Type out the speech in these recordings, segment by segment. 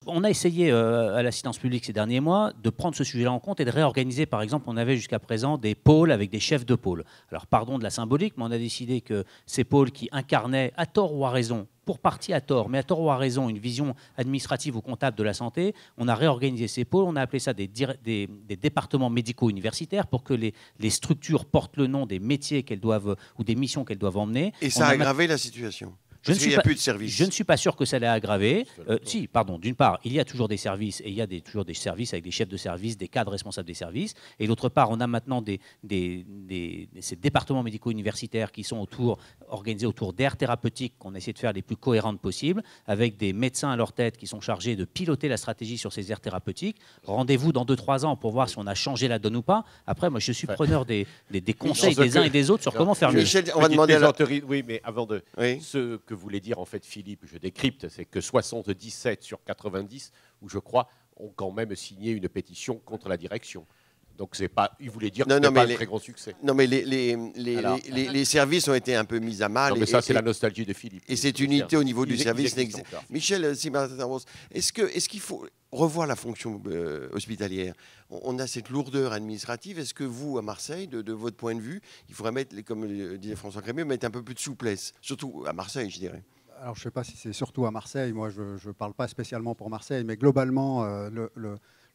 On a essayé à l'assistance publique ces derniers mois de prendre ce sujet-là en compte et de réorganiser. Par exemple, on avait jusqu'à présent des pôles avec des chefs de pôle. Alors, pardon de la symbolique, mais on a décidé que ces pôles qui incarnaient, à tort ou à raison, pour partie à tort, mais à tort ou à raison, une vision administrative ou comptable de la santé, on a réorganisé ces pôles, on a appelé ça des départements médicaux universitaires pour que les structures portent le nom des métiers qu'elles doivent ou des missions qu'elles doivent emmener. Et ça a aggravé la situation. Je Il n'y a plus de services. Je ne suis pas sûr que ça l'ait aggravé. Si, pardon, d'une part, il y a toujours des services et il y a toujours des services avec des chefs de service, des cadres responsables des services. Et d'autre part, on a maintenant ces départements médicaux universitaires qui sont organisés autour d'aires thérapeutiques qu'on essaie de faire les plus cohérentes possibles, avec des médecins à leur tête qui sont chargés de piloter la stratégie sur ces aires thérapeutiques. Rendez-vous dans 2-3 ans pour voir si on a changé la donne ou pas. Après, moi, je suis preneur des conseils des uns et des autres sur comment faire mieux. Michel, on va demander à Oui, mais avant de... Oui. Ce que voulait dire en fait Philippe, je décrypte, c'est que 77 sur 90, où je crois, ont quand même signé une pétition contre la direction. Donc c'est pas, il voulait dire que ce n'est pas un très grand succès. Non, mais les services ont été un peu mis à mal. Non, mais ça, c'est la nostalgie de Philippe. Et cette unité au niveau du service n'existe pas. Michel Simartin-Rose, est-ce qu'il faut revoir la fonction hospitalière? On a cette lourdeur administrative. Est-ce que vous, à Marseille, de votre point de vue, il faudrait mettre, comme le disait François Crémieux, mettre un peu plus de souplesse? Surtout à Marseille, je dirais. Alors, je ne sais pas si c'est surtout à Marseille. Moi, je ne parle pas spécialement pour Marseille, mais globalement,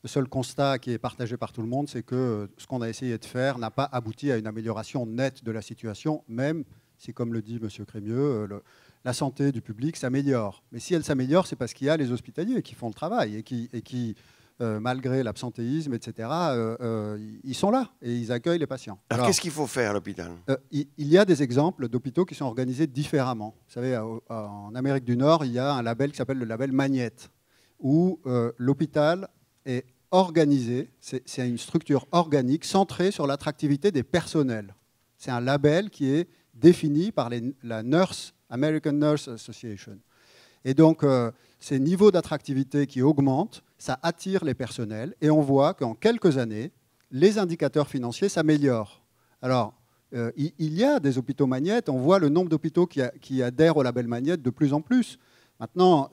le seul constat qui est partagé par tout le monde, c'est que ce qu'on a essayé de faire n'a pas abouti à une amélioration nette de la situation, même si, comme le dit M. Crémieux, la santé du public s'améliore. Mais si elle s'améliore, c'est parce qu'il y a les hospitaliers qui font le travail et qui malgré l'absentéisme, etc., ils sont là et ils accueillent les patients. Alors qu'est-ce qu'il faut faire à l'hôpital? Il y a des exemples d'hôpitaux qui sont organisés différemment. Vous savez, en Amérique du Nord, il y a un label qui s'appelle le label Magnette, où l'hôpital est organisé, c'est une structure organique centrée sur l'attractivité des personnels. C'est un label qui est défini par la American Nurse Association. Et donc, ces niveaux d'attractivité qui augmentent, ça attire les personnels. Et on voit qu'en quelques années, les indicateurs financiers s'améliorent. Alors, il y a des hôpitaux Magnette. On voit le nombre d'hôpitaux qui adhèrent au label Magnette de plus en plus. Maintenant,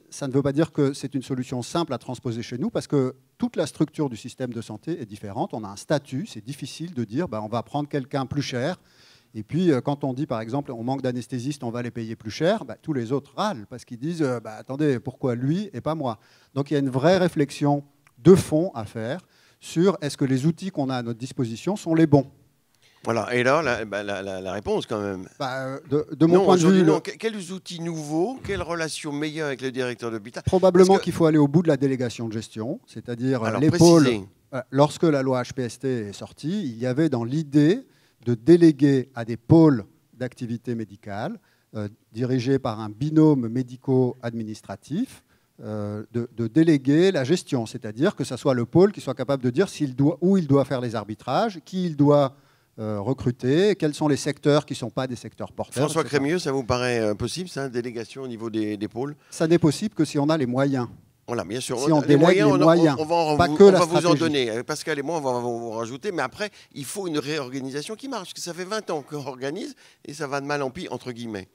ça ne veut pas dire que c'est une solution simple à transposer chez nous, parce que toute la structure du système de santé est différente. On a un statut, c'est difficile de dire on va prendre quelqu'un plus cher. Et puis, quand on dit, par exemple, on manque d'anesthésistes, on va les payer plus cher, tous les autres râlent, parce qu'ils disent, attendez, pourquoi lui et pas moi? Donc, il y a une vraie réflexion de fond à faire sur est-ce que les outils qu'on a à notre disposition sont les bons. Voilà, et là, la réponse quand même. De mon point de vue... Non. Quels outils nouveaux, quelle relation meilleure avec le directeur d'hôpital? Probablement qu'il faut aller au bout de la délégation de gestion, c'est-à-dire les pôles. Lorsque la loi HPST est sortie, il y avait dans l'idée de déléguer à des pôles d'activité médicale, dirigés par un binôme médico-administratif, de déléguer la gestion, c'est-à-dire que ce soit le pôle qui soit capable de dire où il doit faire les arbitrages, qui il doit recruter, quels sont les secteurs qui ne sont pas des secteurs porteurs. François Crémieux, ça vous paraît possible, ça, délégation au niveau des pôles? Ça n'est possible que si on a les moyens. Voilà, bien sûr. Si on délègue les moyens, on va vous en donner. Pascal et moi, on va vous rajouter. Mais après, il faut une réorganisation qui marche. Parce que ça fait 20 ans qu'on organise et ça va de mal en pis, entre guillemets.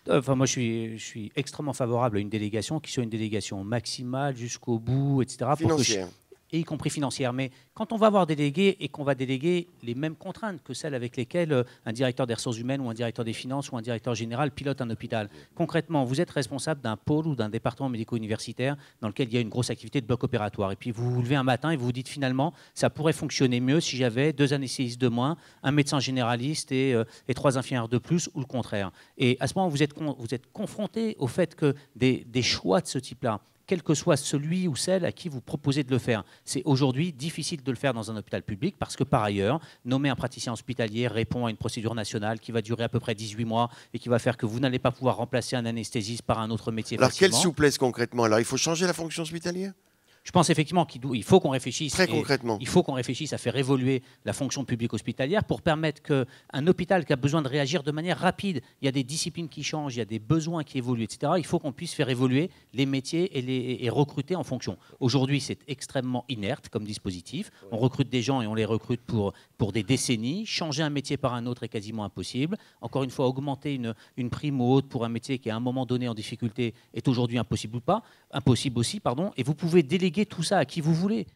Enfin, moi, je suis extrêmement favorable à une délégation qui soit une délégation maximale jusqu'au bout, etc. Financière. Et y compris financière. Mais quand on va avoir délégué et qu'on va déléguer les mêmes contraintes que celles avec lesquelles un directeur des ressources humaines ou un directeur des finances ou un directeur général pilote un hôpital, concrètement, vous êtes responsable d'un pôle ou d'un département médico-universitaire dans lequel il y a une grosse activité de bloc opératoire. Et puis vous vous levez un matin et vous vous dites finalement, ça pourrait fonctionner mieux si j'avais 2 anesthésistes de moins, un médecin généraliste et 3 infirmières de plus, ou le contraire. Et à ce moment, vous êtes confronté au fait que des choix de ce type-là, quel que soit celui ou celle à qui vous proposez de le faire. C'est aujourd'hui difficile de le faire dans un hôpital public parce que, par ailleurs, nommer un praticien hospitalier répond à une procédure nationale qui va durer à peu près 18 mois et qui va faire que vous n'allez pas pouvoir remplacer un anesthésiste par un autre métier. Alors, facilement. quelle souplesse concrètement? Alors, il faut changer la fonction hospitalière? Je pense effectivement qu'il faut qu'on réfléchisse. Très concrètement. Il faut qu'on réfléchisse à faire évoluer la fonction publique hospitalière pour permettre qu'un hôpital qui a besoin de réagir de manière rapide, il y a des disciplines qui changent, il y a des besoins qui évoluent, etc. Il faut qu'on puisse faire évoluer les métiers et recruter en fonction. Aujourd'hui, c'est extrêmement inerte comme dispositif. On recrute des gens et on les recrute pour des décennies. Changer un métier par un autre est quasiment impossible. Encore une fois, augmenter une prime ou autre pour un métier qui, à un moment donné, en difficulté, est aujourd'hui impossible aussi, et vous pouvez déléguer tout ça à qui vous voulez.